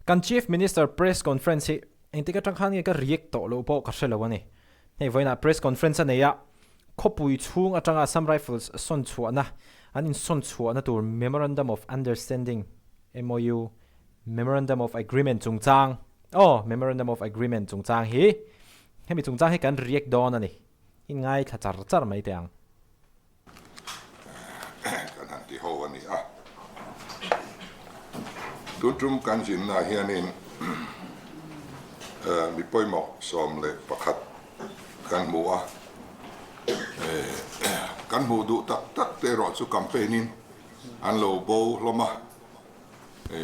kan Chief Minister Press Conference hi engtika tangkhan ka react to lo po ka shelawani hei voina press conference aneya khopui chung atanga some rifles son chuana anin son chuana tur memorandum of understanding MOU memorandum of agreement chungchang memorandum of agreement chungchang hi hemi chungchang hi kan react don ani in ngai thachar mai teang kan hanti ho ani tutum kan jin na hianin mi poimo som le pakhat kan mua kan mu du tak te ro chu campaignin an lo bo loma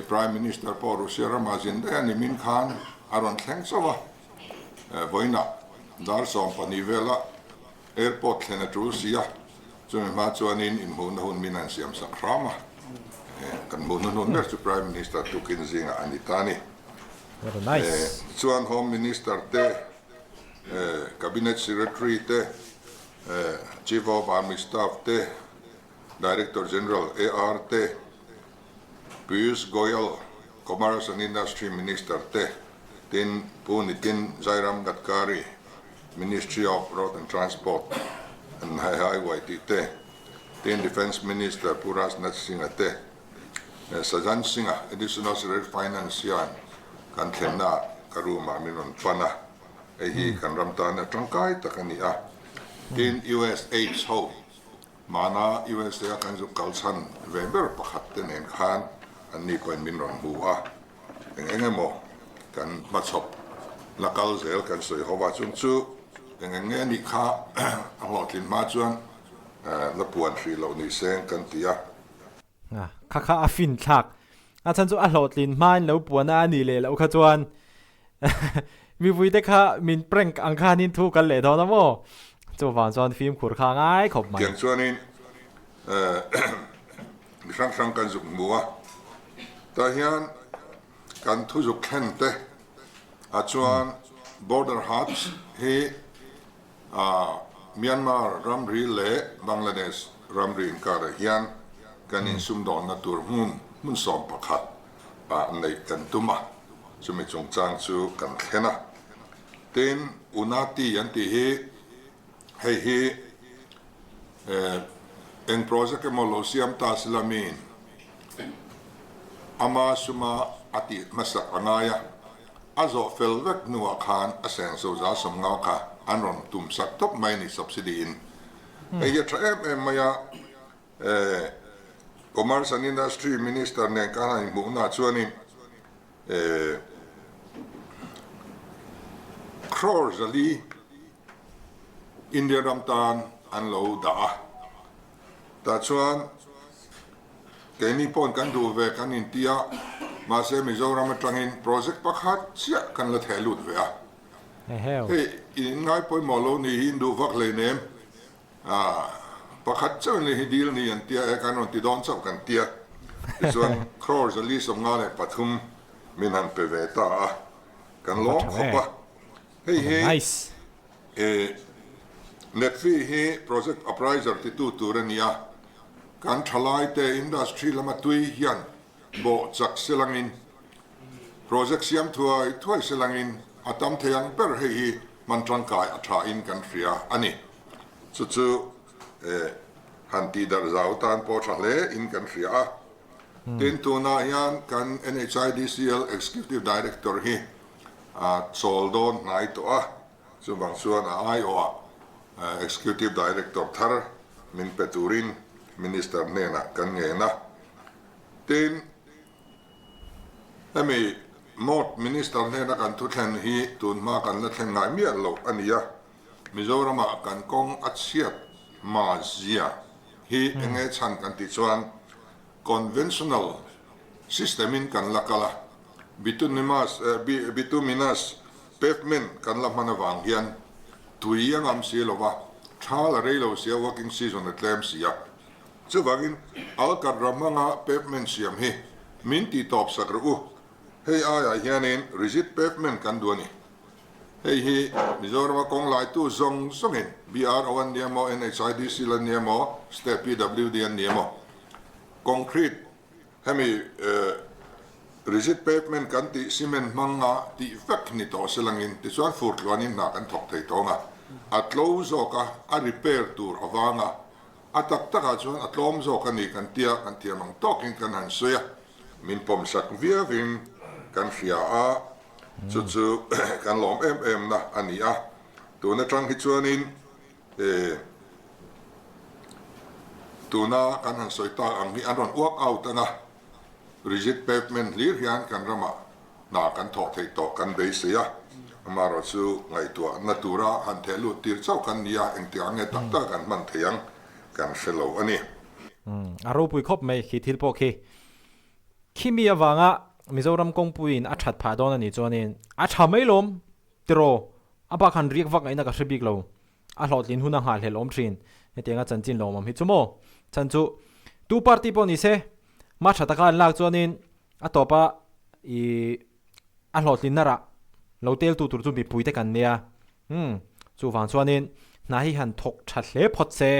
Prime Minister Paul Ramazin de ani min khan aron thleng sowa voina dar som panivela airport thena trusia chumi ma chuanin in hun minan siam sakrama kan mun ber chu Prime Minister tukin zinga anitani what a nice chuan Home Minister te Cabinet Secretary te Chief of Army Staff te Director General AR te Piyush Goyal Commerce and Industry Minister te tin Punitin Jairam Gadkari Ministry of Road and Transport and Highway te tin Defense Minister Puras Natsinga te Sajan Singa Additional Secretary Finance yan kan thena karuma minon fana hi kan ramtana tangkai takania tin USH ho mana USA kan zu kalsan November pakhat ten khan ani point minon huwa engemo kan machop lakal zel kan soi howa chung chu engenge ni kha alotlin ma chuan la puan thri lo ni seng kan tia kha afin thak chan chu a hlotlin man lo puana ani le lo kha chuan mi vui te kha min prank ang khan in thu kan le thona mo chu van chuan film khur kha ngai khop mai kian chuanin mi sang kan zuk muwa ta hian kan thu zuk khen te a chuan border huts he Myanmar ramri le Bangladesh ramri in kar hian kan in sum don na tur mun som pakhat nei kan tuma chumi chungchang chu kan khena tin unati yanti hi en project emolosiam taslamin ama suma ati masak angaya azo felvek nuwa khan asen so za som nga kha anron tum sak top mai ni subsidy in ya traem maya Commerce and Industry Minister ne kana mu na chuani crores ali India ramtan an lo da ta chuan keni pon kan du ve kan intia ma se Mizoram atangin project pakhat sia kan la thelut ve a hey in ngai poi molo ni hindu vak le nem pakhat chaw ni hidil ni antia kanon ti don chaw kan tia chuan crores ali som nga le pathum minan peveta kan lo khopa hey nice netfi he project appraiser ti tu turania kan thalai te industry lama tui hian bo chak selangin project siam thuai selangin atam theyang per hi mantrang kai atha in kan fria ani chu hanti dar zautan po thale in kan fria tin tuna hian kan NHIDCL executive director hi soldon nai to chu bang suan executive director thar min peturin minister nena kan ngena tin ami mot minister nena kan thu thlen hi tun ma kan la thlen ngai mi lo ania Mizoram kan kong atsiat ma zia hi enge chan kan ti chuan conventional systemin kan lakala bituminas pavement kan la manawang hian tuiyang am silowa thala reilo sia working season atlam sia chuwangin alkar ramanga pavement siam hi minti top sakru hei aya hianin rigid pavement kan duani hei Mizoram kong lai tu zong songin BR1 niamo NHIDC la niamo step PWD niamo concrete hemi rigid pavement kan ti cement manga ti vek ni to selangin ti chuan fur tluanin na kan thok thei tonga at lo zoka a repair tur awanga atak taka chuan atlom zoka ni kan tia mang tokin kan han soya min pom sak via vin kan hria a chu kan lom em na ani a tuna tang hi chuanin tuna kan han soita ang hi anon walk out na rigid pavement lir hian kan rama na kan thok thei to kan be sia maro chu ngai tua natura han thelu tir chau kan nia engtiang nge takta kan man theiang kan selo ani aro pui khop mai khi thil po khi khimi awanga Mizoram kongpuin a that pha don ani chonin a tha mai lom tiro aba khan riak wak aina ka hribik lo a hlotlin huna ha hlelom thin hetenga chanchin lomam hi chumo chanchu tu party po ni se ma thata kan lak chonin a topa I a hlotlin nara lotel tu tur chu bi puite kan nia chu wang chuanin na hi han thok tha hle phot se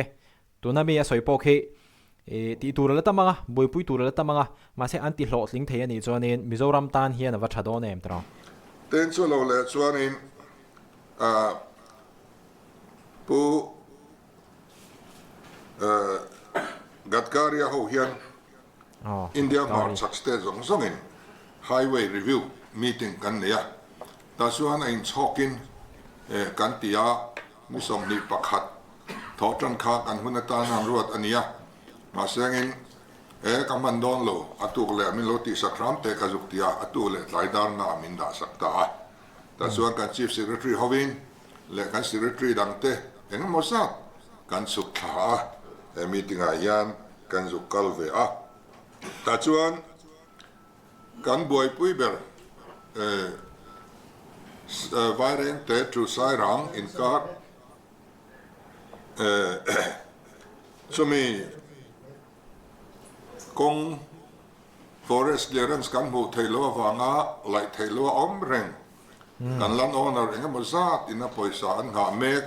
tunami a soipo khi ti tur la tamanga boipui tur la tamanga ma se anti hlotling thei ani chuanin Mizoram tan hian awa thadon em tra ten chu lo le chuanin pu gatkaria ho hian India Hmar sakste zongin highway review meeting kan nia ta chuan in chokin kan tia mi som ni pakhat thotan kha kan hunata nan ruat ania ma sengin kaman don lo atuk le min lo ti sakram te ka zuktia atu le tlaidar na min da sakta ta chuan kan chief secretary Vawiin le kan secretary dangte eng mosa kan sukha meeting a yan kan zukal ve a ta chuan kan boy puiber vaireng te tru sairang in kar chumi kong forest clearance kan mu thailo awanga lai thailo om reng kan lan owner enga mozat ina poisa an ha mek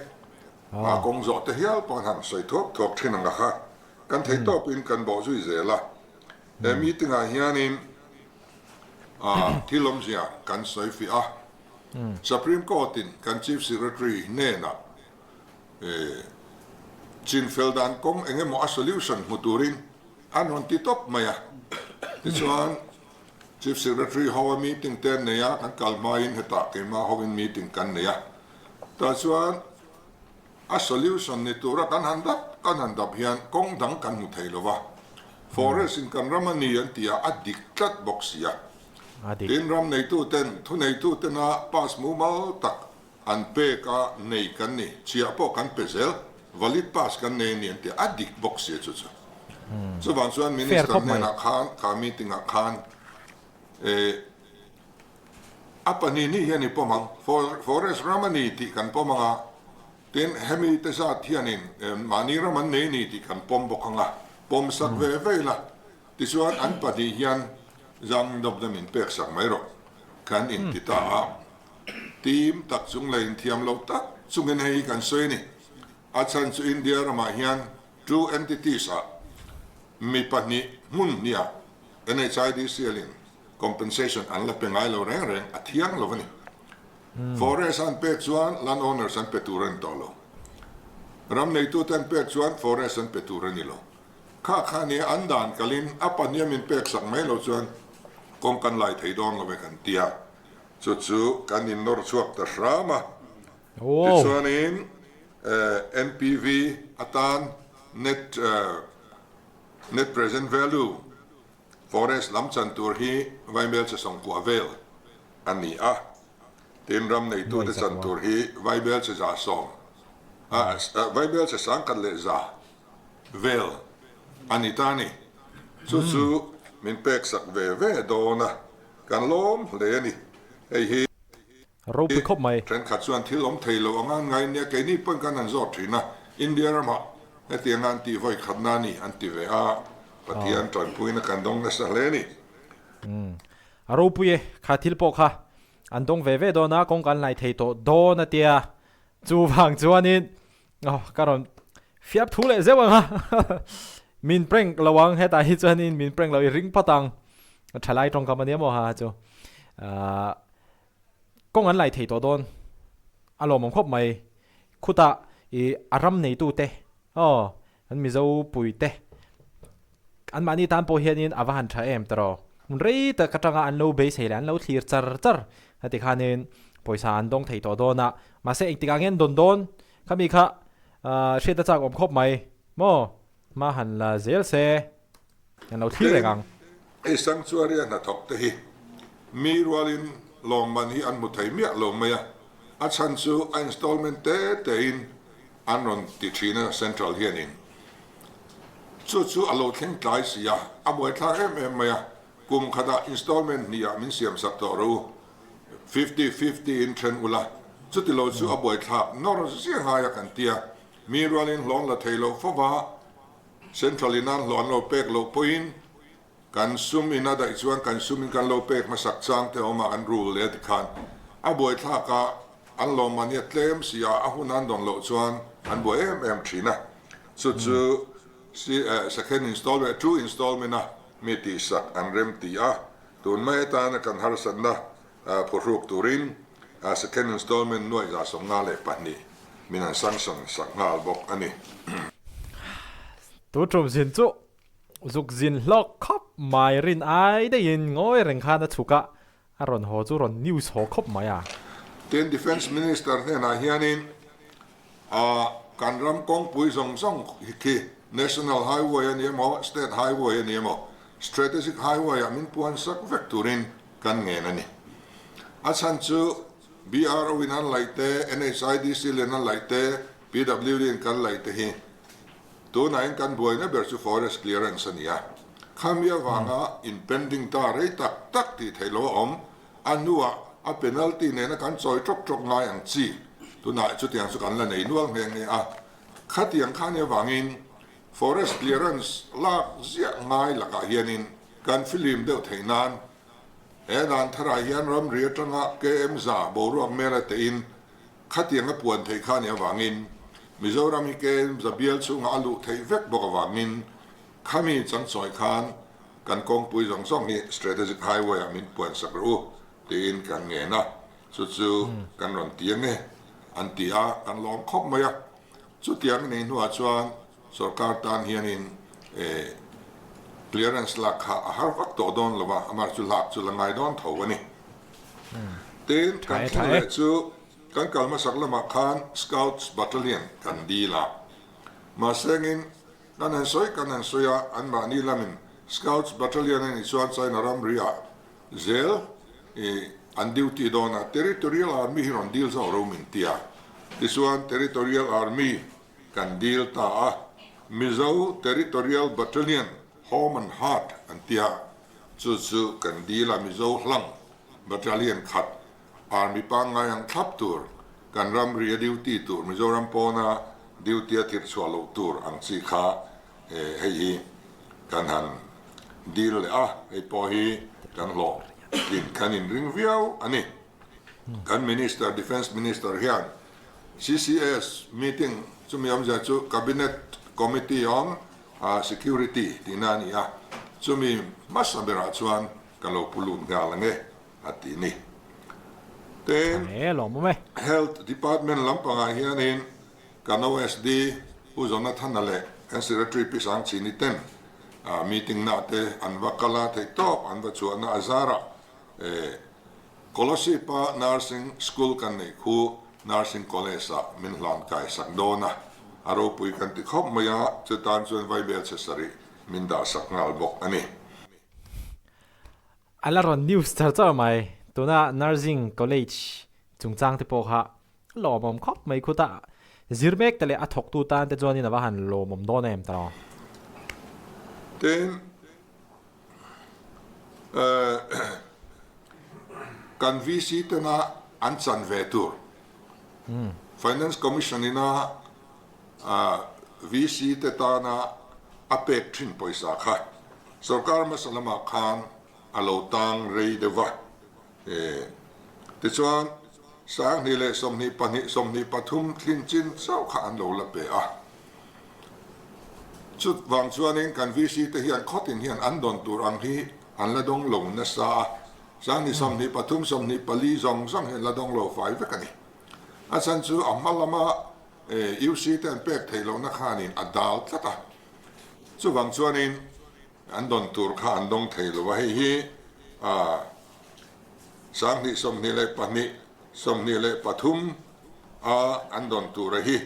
a kong zo te hial pon han soi thok thinanga kha kan thei to pin kan bo zui zela meeting a hianin thilom zia kan soi fi a Supreme Court in kan chief secretary nena chin feldan kong engemo a solution muturin anon ti top maya chuan chief secretary hawa meeting ten neya kan kalmain heta kema hawin meeting kan neya ta chuan a solution ni tura kan handap hian kong dang kan mu theilowa forest in kan ramani an tia adik tlat boxia tin ram nei tu ten thu nei tu tena pas mu mal tak an pe ka nei kan ni chia po kan pezel valid pas kan nei ni an tia adik boxia chu so bang chuan minister nena khan ka meeting a khan apani ni yani pomang forest ramani ti kan pomanga tin hemi te sa thianin mani raman nei ni ti kan pom bokanga pom sak ve la ti chuan an padi hian zang dob damin pek sak mai ro kan in ti ta team tak chung lein thiam lo tak chungin hei kan soi ni achan chu India rama hian two entities mi pani mun nia NHID selling compensation an la pengai lo reng a thiang lo ni forest an pek chuan land owners an peturen tolo ram nei tu tan pek chuan forest an peturen ni lo kha khani andan kalin apania min pek sak mai lo chuan kong kan lai thei dong lo ve kan tia chu kan in nor chuak ta rama chuan in NPV atan net present value forest lam chan tur hi vaimel che song kwa vel ani tin ram nei tu te chan tur hi vaimel che za song vaimel che sang kan le za vel ani tani chu min pek sak ve do na kan lom le ni ei hi ro pi khop mai tren khat chuan thilom theilo anga ngai ne ke ni pon kan an zot thina India rama etiang anti voi khatna ni anti ve patian tron puina kan dong na sa le ni aro puye kha thil po kha andong ve do na kong kan lai thei to do na tia chu wang chuanin karon fiap thu le zewanga min preng lawang heta hi chuanin min preng lo ring patang trả lại trong cái này mà ha cho công an lại thấy tổ đồn alo mong khóc mày khu ta aram này tu te anh mi dâu bùi te anh mà đi tan po hiền in avahan cha em tro rei ta ka tanga an lo base he lan lo clear char hati khanin poisa an dong thei to dona ma se ik tikangen don khami kha sheta chak om khop mai mo ma han la zel se an lo thil regang e sanctuary na thok te hi mi rolin long man hi an muthai mi lo maya a chan chu installment te in an ron ti china central hianin chu alo theng tlai sia amoi thla em maya kum khada installment nia min siam sak to ro 50-50 in tren ula chu ti lo chu aboi thla nor sia ha ya kan tia mi rolin long la thailo fowa central inan lo an lo pek lo point kan sum ina da chuan kan sum in kan lo pek ma sak chang te oma an rule le khan a boi tha ka an lo mania tlem sia a hunan dong lo chuan an boi em thina chu second installment two installment na mi ti sak an rem ti a tun mai ta na kan har san na poruk turin second installment noi za som na le pani minan sanction sak ngal bok ani tu trom zin chu zuk zin lok khop mai rin ai de in ngoi reng kha na chuka aron ho chu ron news ho khop mai a ten defense minister ne na hianin kan ram kong pui song ki national highway ani mo state highway ani mo strategic highway amin puan sak vectorin kan nge na ni a chan chu BRO in an laite NHIDC len an laite PWD in kan laite hi to na in kan boy na berchu forest clearance ania khamia wanga impending ta rei tak ti thelo om anua a penalty ne na kan choi chok ngai ang chi tu na chu tiang chu kan la nei nuang heng ni a khatiang khania wangin forest clearance la zia ngai la ka hianin kan film deuh theinan dan thara hian ram ri atanga KM za boruak mera te in khatiang a puan thei khania wangin Mizoram hi KM za bial chunga alu thei vek boka wangin khami chang choi khan kan kong pui song ni strategic highway amin puan sakru tin kan nge na chu kan ron tiang ne an tia kan lom khop maya chu tiang nei nuwa chuan sarkar tan hianin clearance la kha har vak to don lova amar chu langai don thawani tin kan thale chu kan kalma saklama khan scouts battalion kan dila ma sengin kan an soya an ma ni lamin scouts battalion ni chuan chai naram ria zel an duty dona territorial army hiron deal zo romin tia this one territorial army kan deal ta Mizo territorial battalion home and heart an tia chu kan deal Mizo hlang battalion khat army pa ngai ang thap tur kan ram ria duty tur Mizoram pona duty atir chwalo tur ang chi kha hei kan han deal ei po hi kan lo din kan in ring viau ani kan minister defense minister hian CCS meeting chumiam ja chu cabinet committee on security dinani chumi masabera chuan kalo pulun galange atini ten health department lampanga hianin kano SD uzona thanale kan secretary pisang chiniten meeting na te anwakala te top anwa chuana azara Kolosipa nursing school kan nei khu nursing college min hlan kai sakdona aro pui kan ti khop maya chutan chuan vai bel chesari min da sakngal bok ani alaron news char mai tuna nursing college chungchang te po kha lomom khop mai khuta zirmek tele athok tu tan te joni na wa han lomom don em ta ten kan VC na anchan vetur finance commission ina VC te ta na apek thin poisa kha sarkar masalama khan alotang rei dewa te chuan sang ni le somni pathum thlin chin chau kha an lo la pe chut wang chuan in kan VC te hian khotin hian an don tur ang hi อันละดงหลงนะซาสังนิสมนิปทุมสมนิปลีจงสังเห็นละดงโลไฟเวกันนี่อาจารย์จูอัมมาลมาอิวซีเตนเป็กเทโลนักขานินอดาลตะจูบังชวนินอันดอนตูร์ขาอันดงเทโลว่าให้สังนิสมนิเลปนิสมนิเลปทุมอันดอนตูร์ฮี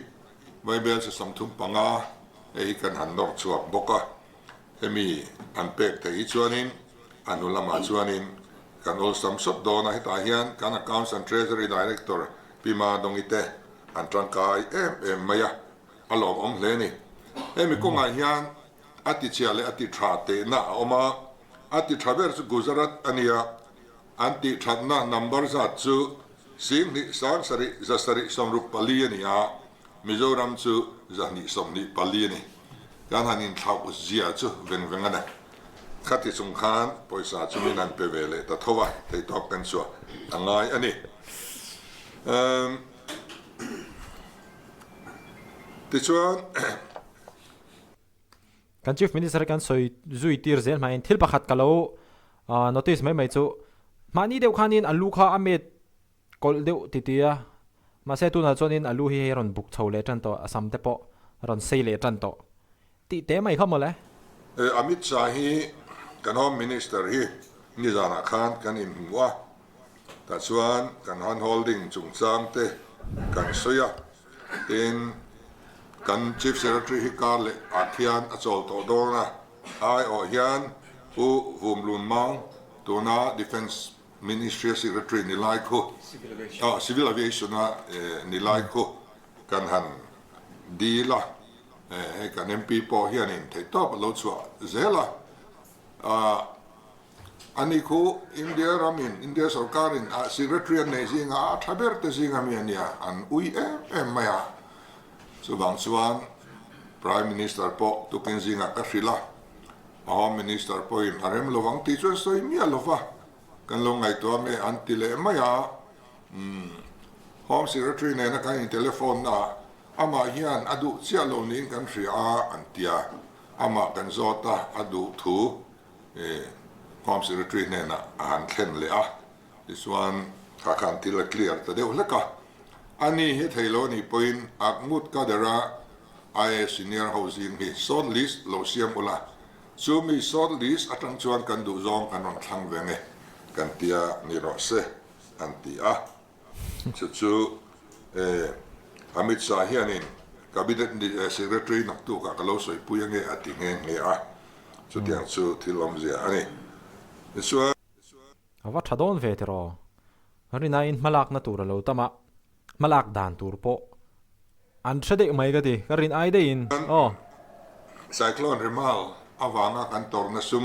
ไว้เบลจะสมทุมปังกันหันนอกชวกบกเฮมีอันเป็กเทอีชวนินอันุลมาชวนินกันอุลสัมสดโดนะให้ตาเฮียนกัน Accounts and Treasury Director ปีมาดงอิเตอันตรังกายมายะอลองเลนี่มีกงอาเฮียนอติเชียเลอติทราเตนะออกมาอติทราเวอร์สกุจรัตอันนี้อันติทรานะ number จัดจูสิ่งที่สังสริจะสริสมรูปปลีนี่มิโซรัมจูจะนิสมนิปลีนี่การหันินท้าวอุจิอาจูเวงเวงกันนะขัดที่สงครามปอยสาจูมินันเปเวเลแต่ทว่าที่ตอบกันชัวอันไงอันนี้ที่ชวนกัน Chief Minister กันสวยจุยตีร์เซนมาอินทิลปะขัดกันแล้วnoticeไม่จูมานี่เดียวขานินอัลลูข้าอเมดกอลเดียวติตีอะมาเซตุน่าจนินอัลลูฮีรอนบุกเช่าเลจันโตอาสัมเตปอรอนเซเลจันโตติเตไม่เข้ามาเลยอมิตชาฮีกันฮอมมินิสเตอร์ฮีนิจานาคานกันอินหัวแต่ส่วนกันฮันโฮลดิ้งจุงจางเตกันสยาเต็นกัน Chief Secretary ฮิการเลอาเทียนอจอลโตโดนะไอโอเฮียนผู้วุมลุนมังตัวน่า Defense Ministry Secretary นิไลคุCivil Aviation นะนิไลคุกันหันดีละให้กัน MP พอเฮียนินที่ตอบเราชัวเซล่ะอันนี้คืออินเดียรามินอินเดียสกัดอินSecretary ในสิ่งทับเบิร์ตสิ่งมีอันเนี้ยอันอุ้ยไม่ส่วนส่วน Prime Minister พอตุกินสิ่งก็สิละHome Minister พออินอะไรไม่รู้วังที่ช่วยสอยมีอะไรฟ้ากันลงไงตัวไม่อันที่เล่ไม่Home Secretary เนี่ยนะกันอินเทเลโฟนอามาเฮียนอดูเสียลงนี้กันสิอันที่อามากันโซตาอดูทูHome Secretary เนี่ยนะอันเข็นเลยที่ส่วนข้ากันที่ละเคลียร์แต่เดี๋ยวเล็กอันนี้เหตุโลนี่เป็นอักมุดก็เดระไอSenior Housing ที่โซนลิสต์โลเซียมอุลาซูมีโซนลิสต์ตั้งชวนกันดูจองกันวันทั้งเวงกันที่นิโรเซอันที่จู่อามิตชาเฮียนิน Cabinet Secretary นักตุกก็เราสวยปุยงอติเงี้ยสุดที่จู่ที่ลมเสียอันนี้ส่วนว่าถ้าโดนเวทรอฮารินาอินมาลักนาตูระเราตั้มมาลักด่านตูร์โปอันเสด็จไม่ก็ดีฮารินไอเดินไซโคลอนริมาลอาวางกันตอร์นซุม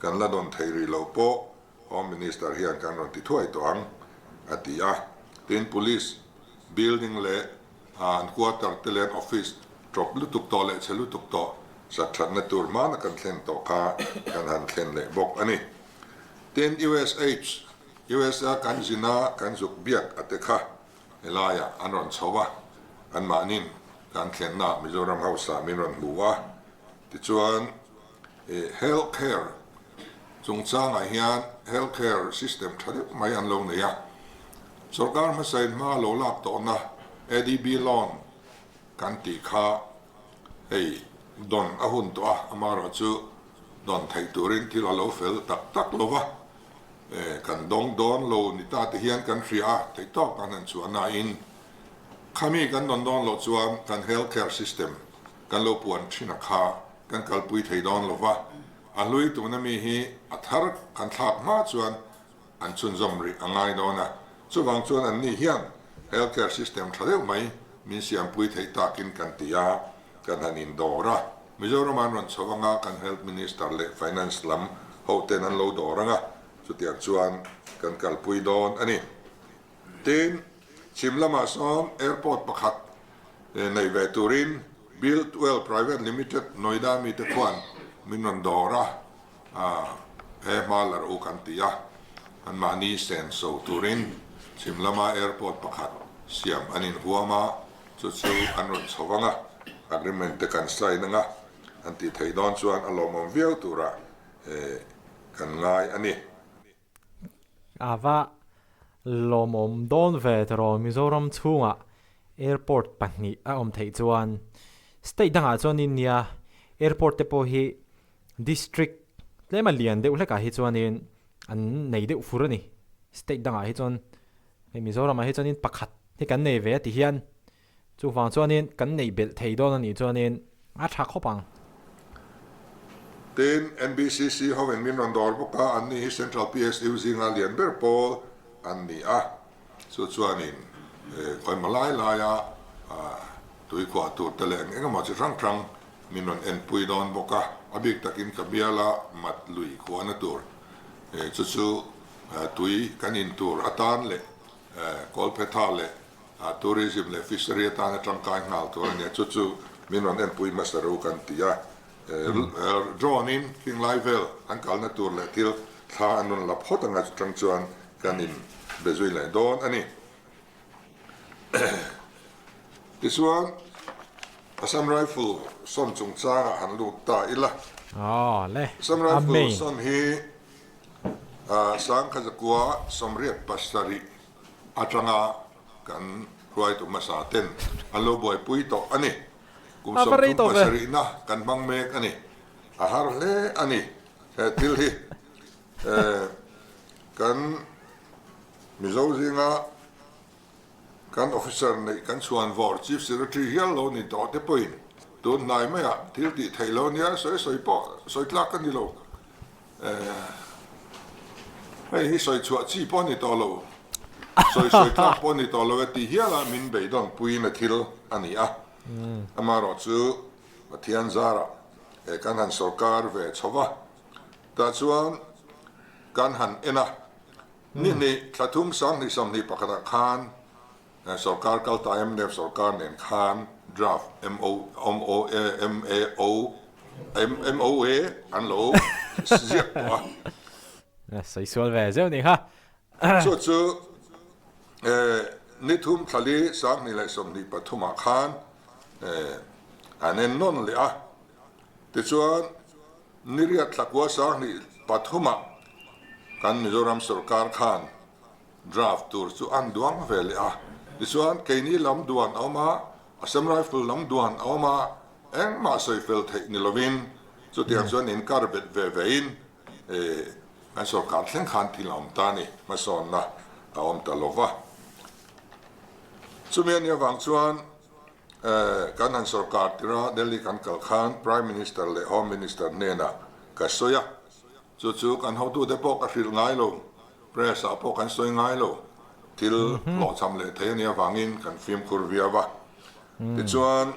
กันละโดนไทยเราโปHome Minister เฮียนกันรอนที่ถ้วยตัวอังอติเป็น police building เล่อันควอเตอร์เทเลนออฟฟิศจบลุตุกโตเล่เชลุตุกโตสัตว์นัตูร์มานักันเล่นโตข้ากันหันเล่นเล่บอกอันนี้เป็น US กันจินากันจุกเบียกอัตค่ะเฮลายอันรอนชาวอันมานินกันเล่นน่ะมิโซรัมเฮาส์มิรอนบัวที่ชวน healthcare จงสร้างไอ้เฮียน healthcare system ทัดไม่อันลงเนี่ยสกัดมาใส่มาโลลับตัวนะ ADB loan กันตีค่าดอนอาหุ่นตัวมาเราจูดอนไทยตัวรินที่เราเฟลตักโลวะกันดองดอนโลนิตาที่เฮียนกันเสียไทยตอกกันนั่นชวนนาอินขามีกันดอนโลชวนกัน healthcare system กันโลปวนชินักขากันกัลปุยไทยดอนโลวะอันลุยตัวนั้นมีฮีอัฐารกันทับมาชวนอันชุนจอมริอังไงโดนะส่วนบางชวนอันนี้เฮียน healthcare system ทัดเดียวไหมมีเสียงปุยไทยตากินกันตียากันหันอินโดระมิโซรามันวันสว่างกัน health minister และ finance ลำเขาเต้นอันโลดอรังสุดที่ชวนกันกัลปุยโดนอันนี้เต้นชิมละมาซ้อม airport ประคัดในเวตูริน build well private limited นอยดามีตะควันมินวันดอระHmar และอุกันตียาอันมานีเซนโซตูรินชิมละมา airport ประคัดเสียมอันนี้หัวมาสุดๆอันวันสว่าง agreement กันใส่นั่งอันที่ไทยดอนส่วนอารมณ์วิวตัวระ kan ngai ani ava lomom don ve ro Mizoram chunga airport pahni a thei chuan state danga chuan in nia airport te po hi district lema lian deuh hleka hi chuan in an nei deuh fur ani state danga hi chuan Mizoram hi chuan in pakhat hi kan nei ve ti hian chu wang chuan in kan nei bel thei don ani chuan in a tha khopang ten NBCC hoven min ron dor boka anni hi central PSU zinga lian ber pol anni a so chuanin koi malai laya tui kwa tu teleng engama chi rang min ron en pui don boka abik takin kabiala mat lui kwa na tur chu tui kanin tur atan le kol petale tourism le fishery atan atang kai ngal tur ne chu min ron en pui masaru kan tia drawn in king level an kalna tur le til tha anun la phot anga tang chuan kanin bezui le don ani this one Assam rifle son chung cha han lu ta ila le Assam rifle son hi sang khazakwa somriat pasari atanga kan ruai tu masaten alo boy pui to ani kum som tu pasari na kan bang mek ani ahar le ani til hi kan mizo zinga kan officer nei kan chuan vor chief secretary hial lo ni to te point don nai maya til ti thailo nia soi po soi tlak kan ni lo hi soi chua chi po ni to lo soi tlak po ni to lo ti hiala min be don pui na thil ani a amaro chu pathian zara kan han sarkar ve chowa ta chuan kan han ena ni thlathum sang ni som ni pakara khan sarkar kal time ne sarkar nen khan draft MOA an lo zia wa sai sual ve zeu ni ha chu ni thum thali sang ni lai som ni pathuma khan anen non le a ti chuan niriat thakwa sang ni pathuma kan Mizoram sarkar khan draft tur chu an duang vele a ti chuan keini lam duan awma Assam rifle lam duan awma eng ma soi fel thei ni lovin chu tiang chuan in karbet ve in an sarkar thleng khan thilam ta ni ma son na awm ta lova chumian ya wang chuan kan han sarkar tira Delhi kan kal khan prime minister le home minister nena ka soya chu kan ho tu de pok a hril ngai lo press a pok kan soi ngai lo til lo cham le the nia wangin kan film khur viawa ti chuan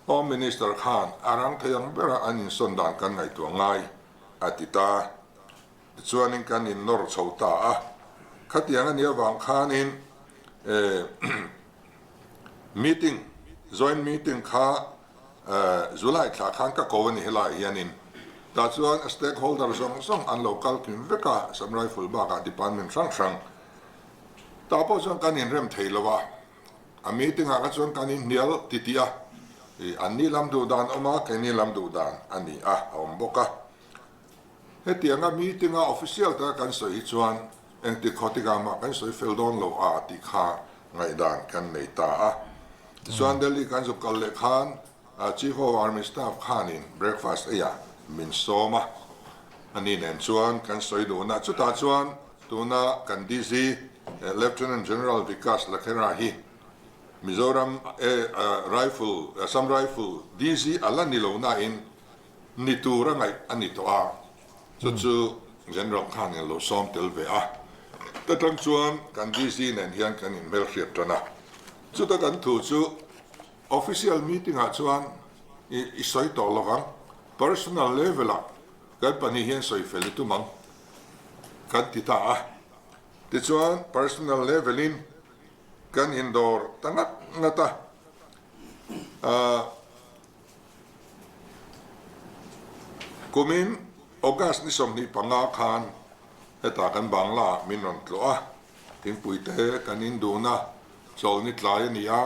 home minister khan arang thayang bera anin sondan kan ngai tu ngai atita ti chuan in kan in nor chhota a khatiang ania wang khan in meeting joint meeting kha July kha khan ka kowani hela hianin ta chuan stakeholder song an local kim veka Assam rifle ba ka department sang ta po chuan kan in rem theilowa a meeting a ka chuan kan in nial titia an ni lam du dan oma ke ni lam du dan ani a om boka hetianga meeting a official ta kan soi chuan eng ti khotika ma kan soi feldon lo a ti kha ngai dan kan nei ta a chuan Delhi kan zu kal le khan chief of army staff khan in breakfast aya min soma ani nen chuan kan soi do na chu ta chuan tuna kan DC lieutenant general Vikas Lakhera hi Mizoram rifle Assam rifle DC ala ni lo na in ni tura ngai ani to a chu general khan in lo som tel ve a ta tang chuan kan DC nen hian kan in mel hriat tana chu ta kan thu chu official meeting a chuan i soi to lawang personal level a kan pani hian soi fel tu mang kan ti ta a ti chuan personal level in kan indoor tangak ngata kumin August ni som ni panga khan heta kan bangla minon tlo a ting puite kan induna chol ni tlai ni a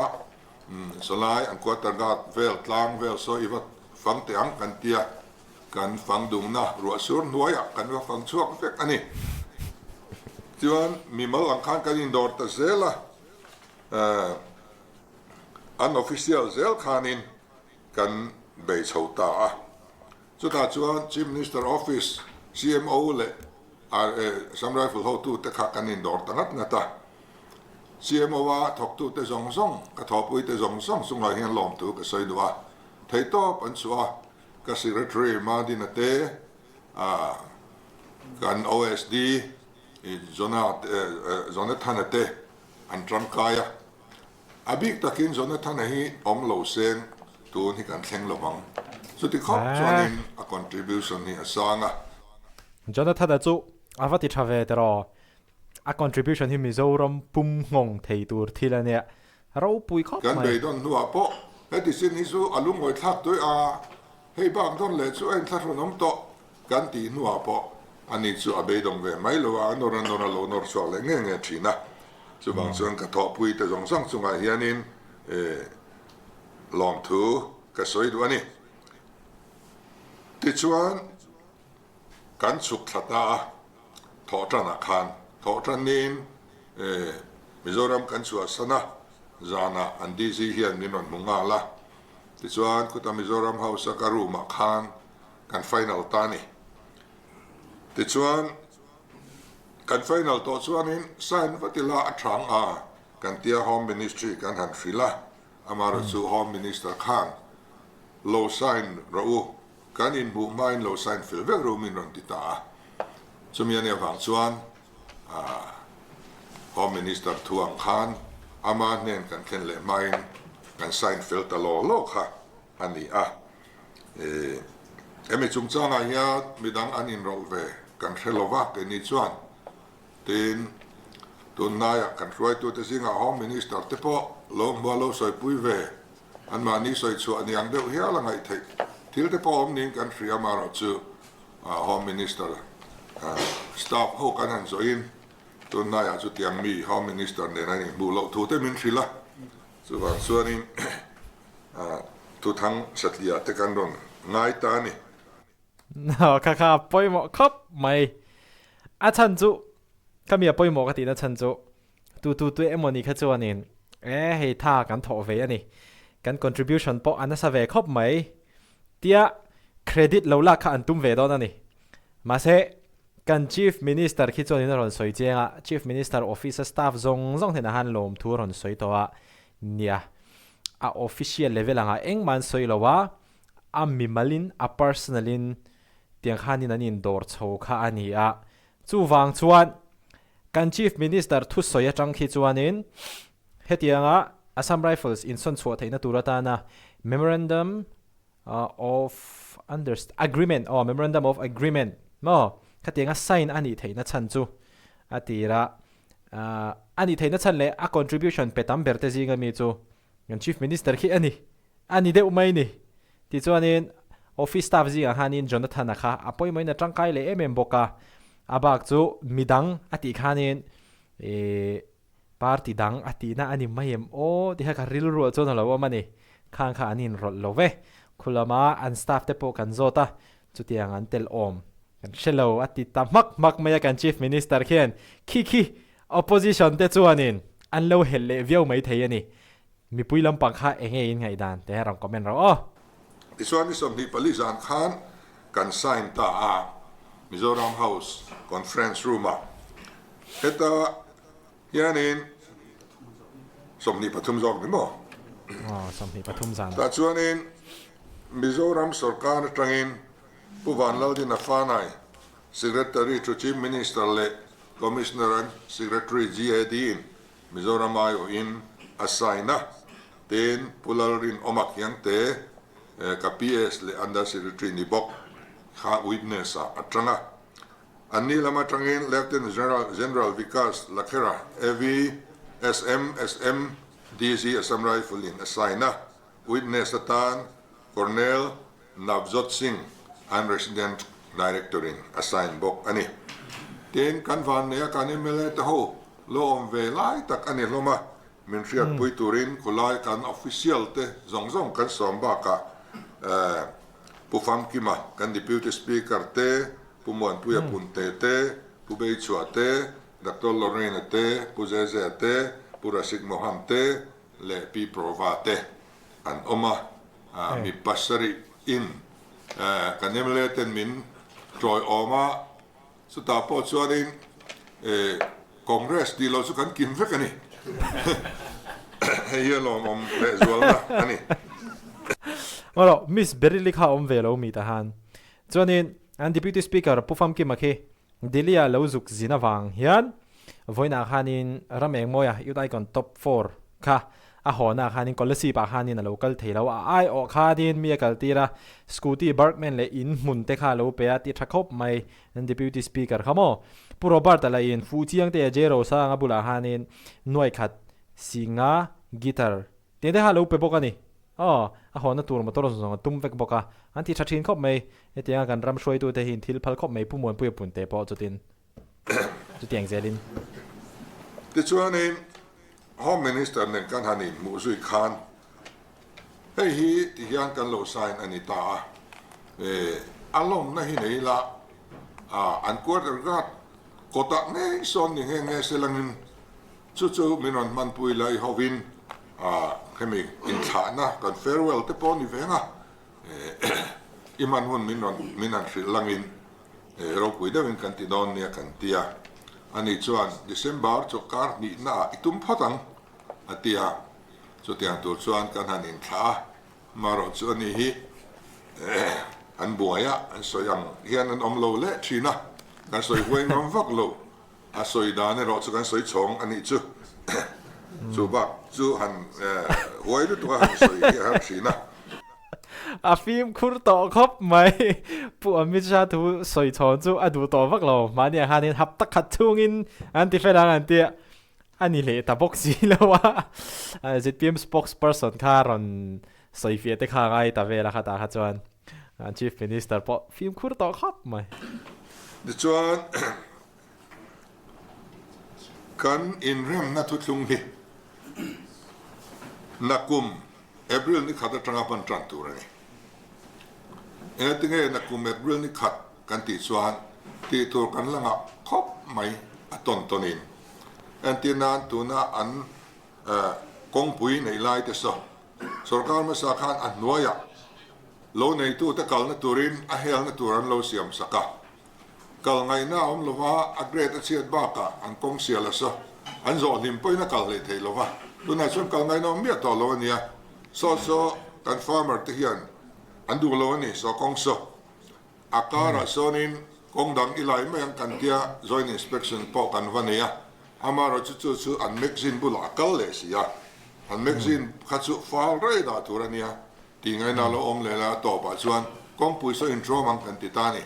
solai an quarter guard vel tlang vel so iwa fang te ang kan tia kan phang dung na ruột sur nuôi kan va phang chuak vek ani chuan mi mal ang khan kan indoor ta zela unofficial zel khanin kan bei chhota a chu ta chuan chief minister office CMO le Sam Rifle ho tu te kha kan indoor ta ngat ngata CMO wa thok tu te zong zong ka thopui te zong zong sung lai hian lom tu ka soi duwa thei to pan chua ka secretary ma din ate kan OSD zona thanate an tram kaya abik takin zona thanahi om lo sen tu ni kan thleng lowang so ti khop chuanin a contribution ni asanga Jonathan da chu avati thave tero a contribution hi Mizoram pum ngong thei tur thilania ro pui khop kan mai bei don nuwa po heti sin hi su alung ngoi thak toi a hei bang don le chu en thar nom to kan ti nuwa po ani chu a bei dong ve mai lo a nor lo nor so le nge nge thina chu bang chuan ka tho pui te jong sang chunga hianin lom thu ka soi du ani ti chuan kan chuk thata tho tana khan tho tanin Mizoram kan chu asana zana andisi hian nin on munga la ti chuan kuta Mizoram House karu ma khan kan final tani ti chuan kan final to chuanin sign vatila athang a kan tia home ministry kan han frila amaro chu home minister khan low sign ro kan in bu main low sign fil ve ro min ron ti ta chumian wang chuan home minister thuang khan ama nen kan thlen le main kan sign fil ta lo kha ani a emi chung changa ya midang an enroll ve kan thelova ke ni chuan tin tun naya kan roi tu te singa home minister te po lo soi pui ve an ma ni soi chu ani ang deuh hiala ngai thei til te po om ning kan ria maro chu home minister staff ho kan han so in tun naya chu tiang mi home minister ne nai bu lo thu te min rila chu wang chuanin tu thang satlia te kan ron ngai ta ni no kha poi mo khop mai a chan chu kamia poi mo ka ti na chan chu tu emoni kha chuanin hei tha kan tho ve ani kan contribution po ana sa ve khop mai tia credit lo la kha an tum ve don ani ma se kan chief minister khi chuanin ron soi chenga chief minister office staff zong thena han lom thu ron soi to a nia a official level anga engman soi lowa a mimalin a personalin tiang khanin anin dor chho kha ani a chu wang chuan kan chief minister thu soya tang khi chuanin hetianga Assam Rifles in son chhuat theina turata na memorandum of agreement or memorandum of agreement no khatenga sign ani theina chan chu atira ani theina chan le a contribution petam berte jinga mi chu kan chief minister khi ani de umai ni ti chuanin office staff ji hanin Jonathan kha apoi moina tangkai le boka abak chu midang ati khanin party dang ati na ani mayem o ti ha ka ril ro chon lo mani khang kha anin rol love khulama an staff te po kan zota chutiang an tel om kan shelo ati tamak maya kan chief minister khian khi opposition te chuanin an lo helle viau mai theiani mi puilam pangkha enge in ngai dan te ram comment ro Iswani som ni palizan khan kan sign ta a Mizoram House conference room a eta yanin som ni pathum jok ni mo som ni pathum zan ta chuanin Mizoram sarkar tangin puwan lo din afanai secretary to chief minister le commissioner and secretary GAD in Mizoram ayo in asaina ten pularin omak yang te ka PS le under secretary ni bok kha witness a tranga ani lama trangin lieutenant general Vikas Lakhera AV SM DC Assam Rifle in asaina witness atan Colonel Navjot Singh and resident director in assign bok ani ten kan van ne kan mele ta ho lo om ve lai tak ani loma min riat pui turin kulai kan official te zong kan som ba ka ผู้ฟังกิมากันดิพิวตี้สปีกเกอร์เต้ผู้มวนผู้ยาปุ่นเต้ผู้เบย์ชัวเต้ดรลอเรนเต้ผู้เจเจเต้ผู้ราชิกโมฮัมเต้และปีโปรวาเต้อันออกมามีปัสสริอินกันยังเล่เต็นมินจอยออกมาสุดท้ายพอชวนอินคอนเกรสดีเราสุกันกินเฟกันนี่เฮียลองมเลสวลนะอันนี้ว่าเรามิสเบริลิข้าเวลมีทหารจวนนี้อันดิพิวตี้สปีกเกอร์ผู้ฟังกิมาเคดิลียาเลวซุกจินาวังเฮียนวันนักฮันินรำเองมวยอยู่ได้ก่อนท็อป4ค่ะหอนักฮันินคอลเลซีปากฮันินโลกัลเทลว่าไอออกฮันินมีกัลตีระสกูตี้บาร์กแมนเลยอินมุนเตค่ะโลเปียติทักคบไม่อันดิพิวตี้สปีกเกอร์ขโมปูโรบาร์ตอะไรอินฟูจิยังเตะเจโรซ่างบุลาฮันินหน่วยขัดสิงห์กีตาร์เดี๋ยวฮัลโหลเปบอกกันนี่หอนัตัวมาตัวเราส่งตุ้มเวกบอกอันที่ชัดชินคบไม่เตียงกันรำช่วยตัวเตหินทิลพัลคบไม่ผู้มวลผู้ยปุ่นเตะพอจุดตินจุดเตียงเซลินที่ชวนนี้Home Minister เนี่ยกันฮันินมุสุยคานเฮ้ยที่ยังกันโลไซน์อันนี้ตาอารมณ์นั่นที่ไหนละอันกวดรัดกดเงยส่วนอย่างเงี้ยเสลังจู่ๆมีนมันปุยเลยฮาวินให้มีอินทานะกันเฟร์เวลเตปอนี่เวงอิมันหุ่นมีนันสิลังอินเราคุยได้เป็นกันติดอนเนี่ยกันเตียอันนี้ชวนเดซDecemberจการ์นี่น่าอิตุมพัตังอันเตียจุดที่อันตัวชวนกันฮันอินท่ามารอชวนนี้อันบัวยอันสวยยังเฮียนอันอมโลเละชีนะกันสวยหวยน้ำฟักโลอันสวยดานเนี่ยรอชกันสวยชงอันนี้จู่บักจู่หันหวยด้วยตัวหันสวยเฮียนชีนะฟิล์มคุณต่อครับไหมผู้อมิชาทูสวยชอนจู่ดูต่อฟักโลมาเนี่ยฮันนี่ฮับตักขัดทุ่งอินอันที่เฟรังอันเตียอันนี้เลยแต่บอกสิแล้วว่าZPM spokesperson ค่ะรอนสวยเฟียเตค่าไงแต่เวลาค่ะตาค่ะจวนChief Minister พอฟิล์มคุณต่อครับไหมดิจวนกันอินเรื่องนัทุลุงนี่นักกุมเอเบริลนี่ขัดตรังปันตรันตัวนี่ติงนักกุมเอเบริลนี่ขัดกันติสวนที่ตัวกันละงะครบไหมตนนินที่นั้นตัวน่ะอันกงปุยในไล่เตสสุรการมาสักขันอันนัวยโลในตู้ตะกัลนตุรินอาเฮลนตุรันโลเสียมสักกัลไงน่าอมโลวะอักเรตเชียดบ้ากะอันกงเสียละซะอันโจนิมปอยนักกัลเลยเทโลวะดูน่าชวนกัลไงน่ามีต่อโลเนี่ยโซกันฟาร์มเมอร์ที่ยันอันดูโลนี่โซกงโซอาการะโซนินกงดังอีไลไม่ยังกันเตีย joint inspection ปอกันวันนี้อามาเราจู่อันเม็กซินบุลอากัลเลยสิยะอันเม็กซินขัดสุฟาลเรดาตัวเนี่ยที่ไงน่าเราอมเลยละต่อไปส่วนกองปุยโซอินโทรมังกันติดตานี่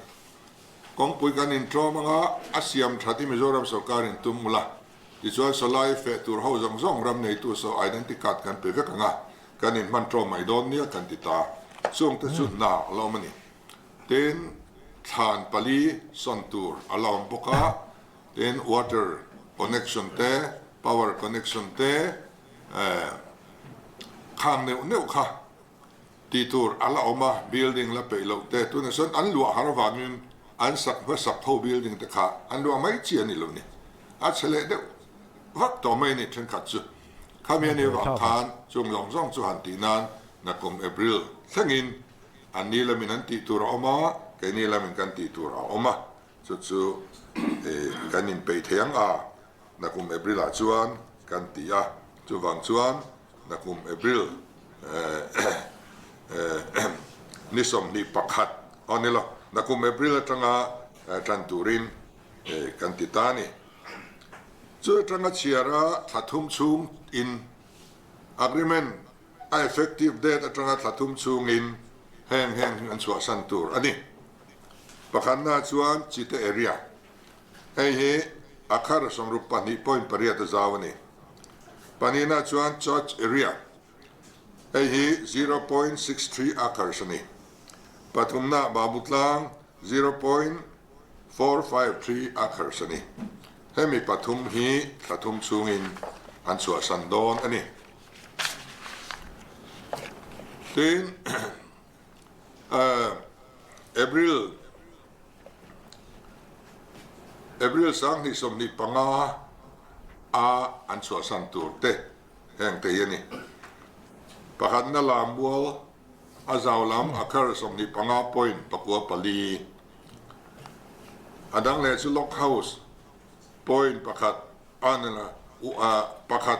กองปุยกันอินโทรมังอาเซียมทัดที่มิโซรัมสการินตุมมุละที่ส่วนสลายเฟตัวเขาจงรำในตัวโซไอเดนติกัดกันเปรียบกันกันอินมันโทรไม่โดนเนี่ยกันติดตาส่งแต่สุดหนาเรามันนี่เต็นทานปลีสันตูร์อารมณ์ปกะเต็น water connection เต power connection เตข้างเนี่ยค่ะที่ตัวalla oma building la pelo te tu na son an lua harwan yun an sak tho building te kha an lua mai chi ani lo ni a chele de vak to mai ni chen khat chu khami ani wa khan chung yong zong chu han ti nan na kom april thangin an ni la min an ti tur oma ke ni la min kan ti tur oma chu kan in pe thiang na kom april a chuan kan ti chu wang chuan na kom aprilนิสมนิปักขัดอันนี้ละนักคุมเอพริลจังจันตูรินกันติตานี่ช่วยจังเชียระทัดทุ่มชุงอิน agreement effective date จังทัดทุ่มชุงอินแห่งอันสวสันตูรอันนี้ปักขันน่าชวนจิตเอเรียไอ้เฮอาคารสมรูปปนิพอยน์ปริยัติจาวนี่ปนิน่าชวน church areaไอ้ฮี0.63 acresนี่ปัทุมนาบาบุตลัง0.453 acresนี่ให้มีปัทุมฮีปัทุมสูงอินอันสวสันโดนอันนี้ทีน April sang ni som ni panga an chua san tur te heng te yani pakhat na lam bual azaw lam akar som ni panga point pakua pali adang le chu lock house point pakhat anana pakhat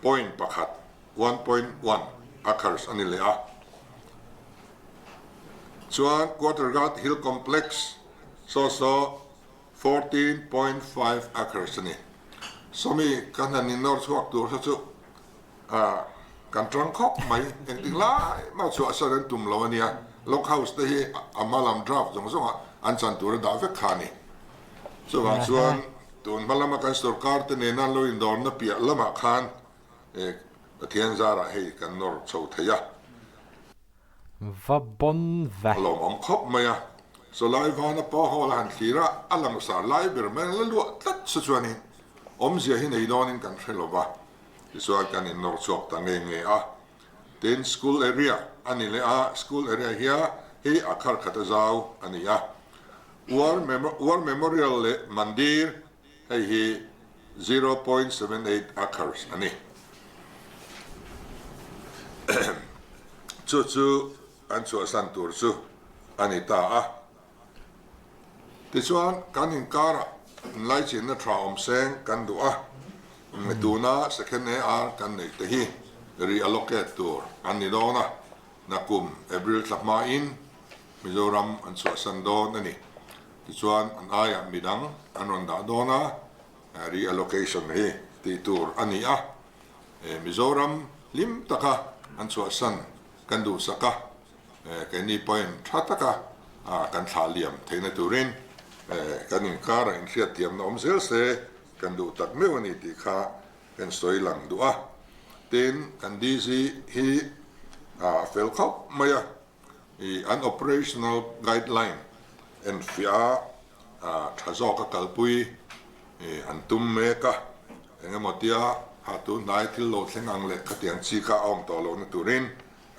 point pakhat 1.1 acres ani le a chuan quarter guard hill complex so 14.5 acres ani somi kanan in nor chuak tur chu kan trang khop mai eng ting lai ma chu asaran tum lo ania lock house te hi amalam draft jong jong an chan tur da ve khani so wang chuan tun malama kan sarkar te ne nan lo in dor na pia lama khan thian zara hei kan nor chho thaya va bon va lo om khop maya so lai vana pa hol han thira alang sa lai ber men la lu tat chu chuani om zia hi nei don in kan threlova so kan in nor chok ta nge a ten school area ani le a school area here hi akhar khata zau ani a war memorial le mandir hei hi 0.78 acres ani chu an chu san tur chu ani ta a ti chuan kan in kara lai chin na tra om seng kan du a tuna second AR kan nei te hi reallocate tur ani dona nakum April tlapma in Mizoram an chu san don ani ti chuan an aya midang an ronda dona reallocation hi ti tur ani a Mizoram lim taka an chu san kan du saka ke ni point thataka kan thaliam theina turin kan in kara in khiat tiam na omsel se kan du tak mewani ti kha kan soi lang du a ten kan di si hi fel khop maya i an operational guideline en fia thazo ka kalpui an tum me ka engamotia hatu nai thil lo thengang le khatiang chi ka om to lo na turin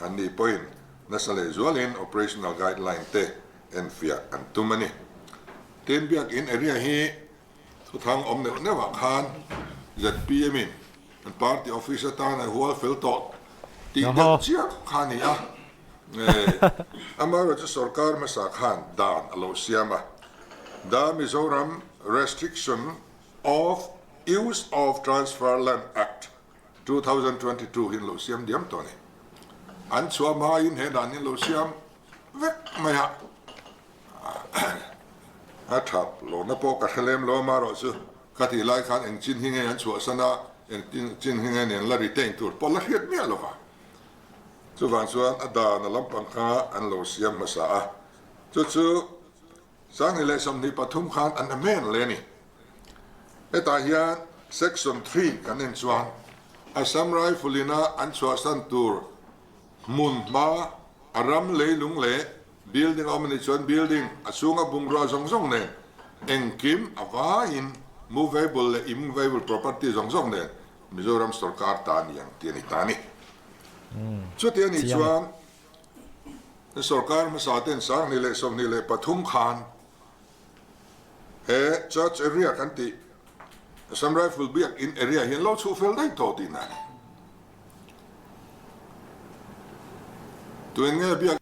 an ni point nasale zualin operational guideline te en fia an tumani ten biak in area hi thang om ne wa khan zpm in an party officer ta na hual fel to ti da chia khani a amaro chu sarkar ma sa khan dan alo siama da Mizoram restriction of use of transfer land act 2022 hin lo siam diam to ni an chua ma in he dan in lo siam vek maya a thap lo na po ka khlem lo ma ro chu ka ti lai khan eng chin hinge an chua sana eng chin hinge nen la ri teng tur pol la hiat mi lo va chu van chuan ada na lampang kha an lo siam ma sa a chu sang ni le som ni pathum khan an amen le ni eta hian section 3 kan en chuan Assam Rifleina an chua san tur mun ma aram leilung le building omni chuan building asunga bungra zong ne engkim awa in movable le immovable property zong ne Mizoram sarkar ta ni ang tiani tani chu tiani chuan sarkar ma sa ten sang ni le som ni le pathum khan he church area kan ti Assam Rifle biak in area hin lo chu fel dai to ti na tuen nge biak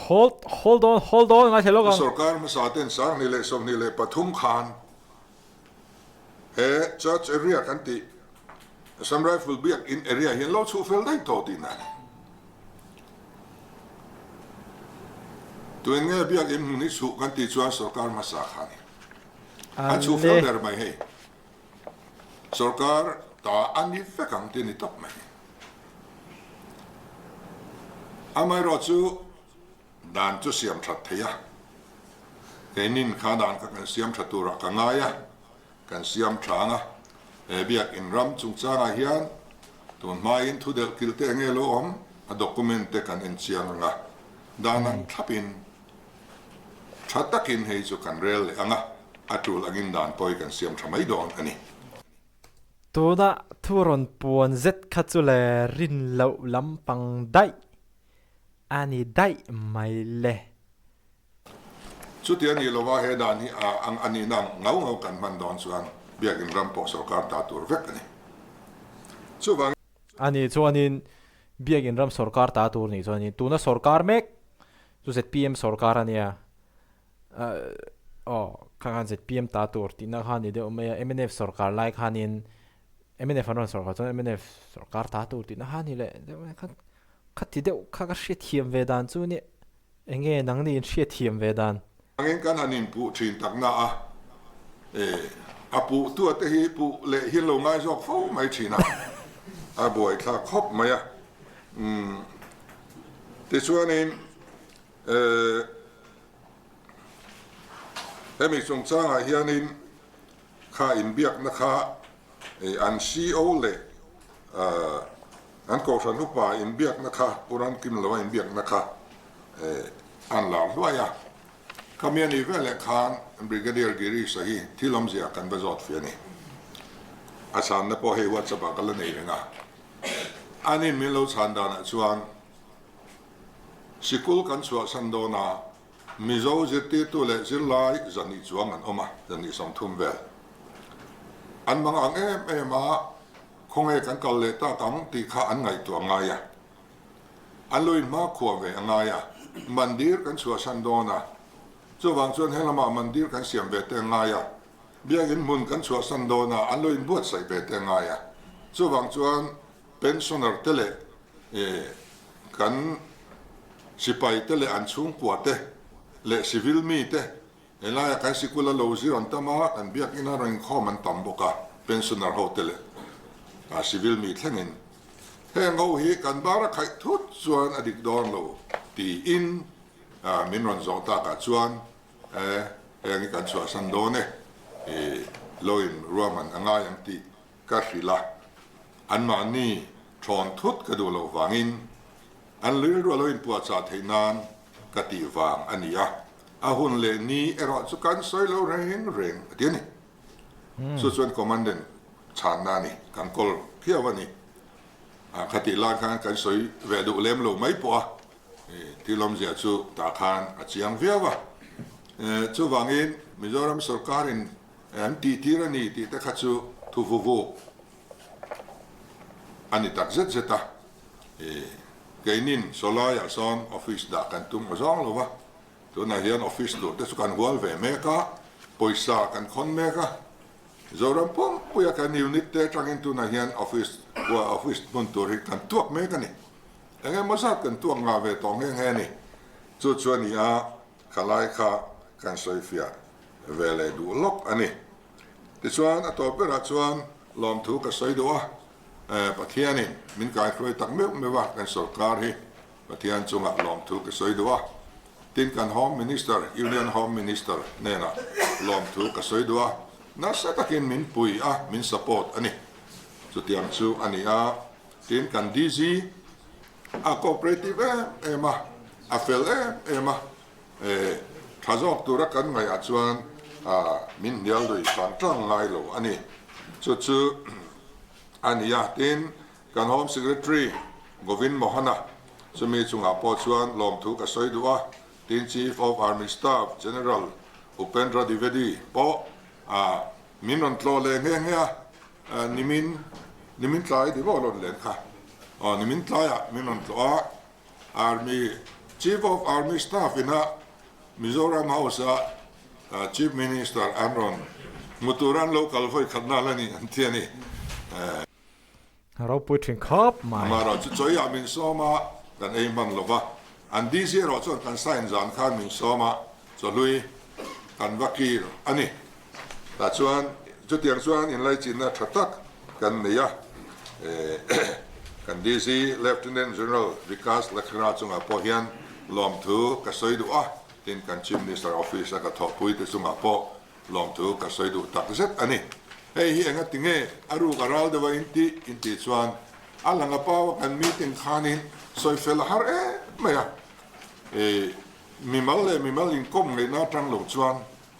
hold on ngai thelo gang sarkar ma sa ten sang ni le som ni le pathum khan he church area kan ti Assam Rifle biak in area hin lo chu fel dai to ti na tuen nge biak in ni su kan ti chuan sarkar ma sa khan an chu fel der mai he sarkar ta ani fekang ti ni top mai amai ro chu dan chu siam that theya kenin kha dan ka kan siam thatura ka ngaya kan siam thanga biak in ram chung changa hian tun mai in thu del kilte ngelo om a document te kan en chiang nga danan thapin thatakin hei chu kan rel anga atul agin dan poi kan siam thamai don ani tuna thuron puan zet khachule rin lo lampang dai ani dai mai le ชุดที่นี่เราว่าเหตุการณ์นี้อันนี้นั่งเงากันมันดอนส่วนเบียกินรำปอสการตาตัวเวกนี่ช่วงอันนี้ส่วนนี้เบียกินรำสรการตาตัวนี่ส่วนนี้ตัวนั้นสรการเมกตัวเสร็จ PM สรการอันนี้ข้างเสร็จ PM ตาตัวที่นักฮันนี่เดี๋ยวไม่ MNF สรการไล่ฮันนี่ MNF อันนั้นสรการส่วน MNF สรการตาตัวที่นักฮันนี่แหละเดี๋ยวขัดที่เดี๋ยวข้าก็เชียร์ทีมเวดานส่วนนี้เองนังนี่เชียร์ทีมเวดานงั้นกันอันนี้ผู้ชินตักหน้าผู้ตัวเตะผู้เละหินลงง่ายจอกฟูไม่ชินะบ่อยถ้าครบไหมที่ส่วนนี้ให้มีสงสารเฮียนินข้าอินเบียกนะคะอันซีโอเลยอันก่อสร้างรูปป่าอินเบียกนะคะปุรันกิมลว่าอินเบียกนะคะอันหลังด้วยขมีนี่เวลคานบริกาเดียร์กิริสฮีที่ลมเสียกันประจดเฟียนี่อาจารย์นับพอให้วัดสบายกันเลยนี่นะอันนี้มีเราชันดานะชวนสิกุลกันชวนสันโดนามีโจจิตติตัวเล็กจิไลจันนิจวงอันออกมาจันนิสมทุ่มเวลอันบางอันมาคงกันกัลเลต้ากังตีข้าอันไงตัวไงอันลุยมาขวบเวไงมันดีกันชวนสันโดนาช่วงส่วนให้ละมามันดีกันเสียงเบตเงายเบียกินมุนกันชัวสันโดนาอันลุยบวชใส่เบตเงายช่วงส่วนเป็นส่วนเตเลกันสิไปเตเลอันสูงกว่าเตเลสิวิลมีเตเอลายกันสิกุลาโลซิรันตมาอันเบียกินอะไรข้อมันต่ำบกะเป็นส่วนโฮเตเลสิวิลมีเท่านั้นเฮงเอาเหกันบาร์ใครทุกส่วนอดีตดอนโลตีอินมินรันจงตากชวนอย่างนี้กันชวนสันโดเนลอยรวมมันง่ายอย่างที่กัสิละอันมานี่ชอนทุดกระดูเราฟังอินอันเรือลอยปวดจัดให้นานกติฟังอันนี้หุ่นเลนี้รอสุกันสอยเราเร่งเดี๋ยวนี้ส่วนคอมมานเดนชานานี่กันกอลเที่ยววันนี้คติลากันสอยเวดูเล่มเราไม่ปัวที่ลมเสียชูตาคานอาจยังเวียวะชูวังอินมิโซรัมสรการินอันที่ระนี่ที่ตะขัดชูทุฟูอันนี้ตักเจ็ดตาเกนินโซลายาซอนออฟฟิศดักกันตุ้มมาซ้องหรอวะตัวนั้นเฮียนออฟฟิศตัวแต่สุกันหัวเวเมกะปอยซากันคนเมกะโซรัมปุ่มปุยกันยูนิตเตจังอินตัวนั้นเฮียนออฟฟิศว่าออฟฟิศบนตัวริกันตัวเมกะนี่เงี้ยมาสักกันตัวงาเวตองเงี้ยนี่จุดส่วนนี้ขลายข้ากันสอยฟิอาเวลดูล็อกอันนี้ที่ส่วนตัวเป็นส่วนลอมถูกกันสอยตัวปะเทียนี่มินกายคอยตักไม่ว่ากันสการฮีปะเทียนจงลอมถูกกันสอยตัวตินกันโฮมมินิสเตอร์ยูเนียนโฮมมินิสเตอร์เนี่ยนะลอมถูกกันสอยตัวน่าจะตักินมินปุยมินสปอร์ตอันนี้จุดที่อันสูอันนี้ตินกันดีซีcooperative ema afel ema thazok tura kan ngai achuan min nial doi kan tang ngai lo ani chu ania tin kan home secretary govin mohana sumi chunga po chuan lom thu ka soi duwa tin chief of army staff general upendra divedi po min on tlo le nge nimin tlai di bo lon len khaนี่มินทลายมินอนตัว Army Chief of Army Staff นะมิโซรัมเฮาส์Chief Minister Amron มุตุรัน local ไฟขัดหน้าแล้วนี่อันเทียนี่เราพูดถึงครับมาเราจะช่วยมินโซมากันเองบังหรอวะอันดีเสียเราจะกันใส่จานข้ามมินโซมาจะลุยกันวักีรอันนี้แต่ส่วนจุดอย่างส่วนอินไลจินนะทักกันเนี่ยกันดีซี Lieutenant General วิกัสลักษณะจงอาพอเฮียนลอมถูกกระสอยดูตินกัน Chief Minister Office ก็ทอปุยที่จงอาพอลอมถูกกระสอยดูตักเสร็จอันนี้เฮ้ยเฮียงติงเงอารูกราลเดวอินติชวนอัลลังอาพอกันมีติงขานินสอยเฟลฮาร์ไม่มีมัลลิงคมเลยน่าจังหลงชวน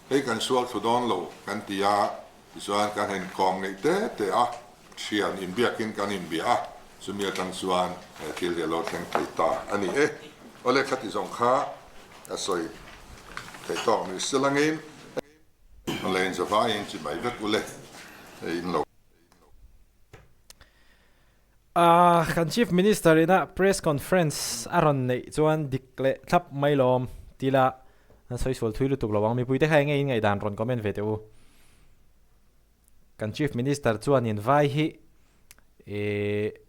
ให้กันสวดสุดอนโลกันตีชวนกันเห็นกองเลยเตะเชียนอินเบียกินกันอินเบียสมัยตั้งส่วนที่เราแข่งขันตาอันนี้โอเล็กขัดที่สองขาสอย thầy tỏ người sẽ là nghe lên sẽ phải anh chỉ mấy vết của lệ in lộc kan chief minister ina press conference aron nei chuan dikle thap mailom tila soi sol thui lutuk lawang mi puite khai ngai ngai dan ron comment ve teu kan chief minister chuan in vai hi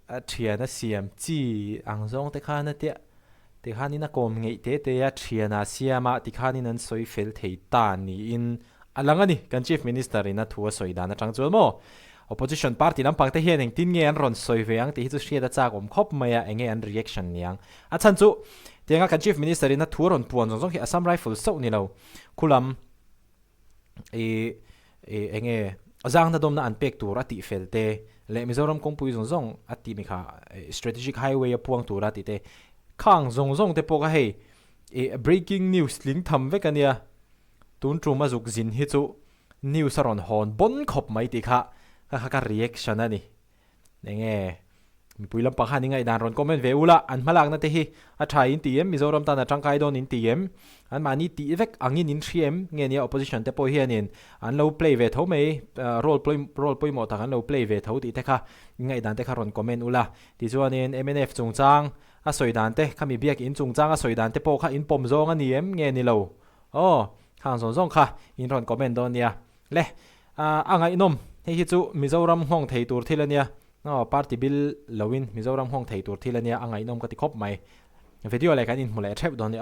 a thiana siam chi angzong te khana te khanin a kom ngei te a thiana siama ti khanin an soi fel thei ta ni in alangani kan chief minister ina thua soi dan atang chual mo opposition party lampang te hian eng tin nge an ron soi veang ti hi chu hriat a chak om khop maya enge an reaction niang a chan chu tenga kan chief minister ina thu ron puan zong hi Assam rifle so ni lo khulam enge azang na dom na an pek tur ati felte le Mizoram kongpui zong ati mi kha strategic highway a puang tur ati te khang zong te poka hei breaking news ling tham ve kania tun truma zuk zin hi chu news aron hon bon khop mai ti kha ka reaction ani nenge mi puilam pakha ni ngai dan ron comment ve ula an hmalakna te hi a thai in tm Mizoram ta na tangkai don in tm an mani ti vek angin in thriem nge nia opposition te po hianin an lo play ve tho mai role play mo ta an lo play ve tho ti te kha ngai dan te kha ron comment ula ti chuanin MNF chungchang a soidan te khami biak in chungchang a soidan te po kha in pom zong ani em nge ni lo khang zong kha in ron comment don nia le angai nom hi chu Mizoram hong thei tur thilania party bill lawin Mizoram hong thei tur thilania angai nom ka ti khop mai video lai kan in mule thep don ni